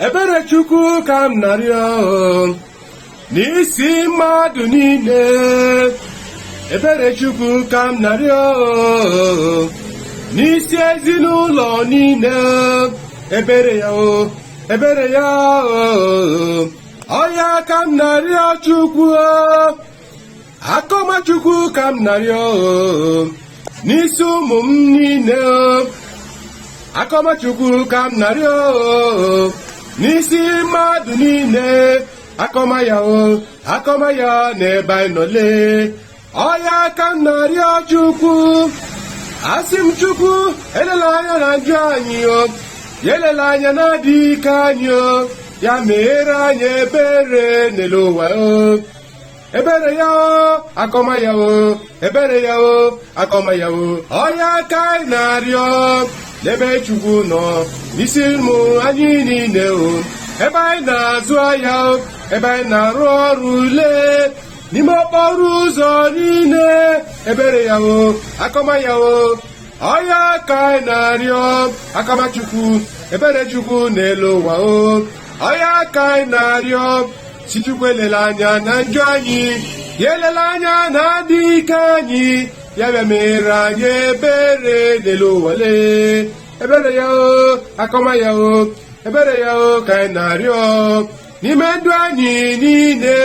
Eberechukwu ka m na-arịọ n'isi mmadụ niile. Eberechukwu ka m na-arịọ n'isi ezinụlọ niile. Ebere ya o, ebere ya o, ọya ka m na-arịọ Chukwu o. Akọma Chukwu ka m na-arịọ n'isi ụmụ m niile. Akọma Chukwu ka m na-arịọ n'isi mmadụ niile. Akọma ya o, akọma ya n'ebe anyị nọ lee. Ọya ka m na-arịọ Chukwu. Asị m Chukwu elela anya na njọ anyị o, ya elela anya na adịghị ike anyị o, ya meere anyị ebere n'elu ụwa o. Ebere ya o, akọma ya o, ebere ya o, akọma ya o. Ọya ka anyị na-arịọ n'ebe Chukwu nọ n'isi ụmụ anyị niile o. Ebe anyị na-azụ ahịa o, ebe anyị na-arụ ọrụ ule, n'ime okporo ụzọ niile. Ebere ya o, akọma ya o. Ọya ka anyị na-arịọ akọma Chukwu, ebere Chukwu n'elu ụwa o. Ọya ka anyị na-arịọ si Chukwu elela anya na njọ anyị, ya elela anya na adịghị ike anyị, ya bịa mere anyị ebere n'elu ụwa lee. Ebere ya o, akọma ya o, ebere ya o ka anyị na-arịọ n'ime ndụ anyị niile.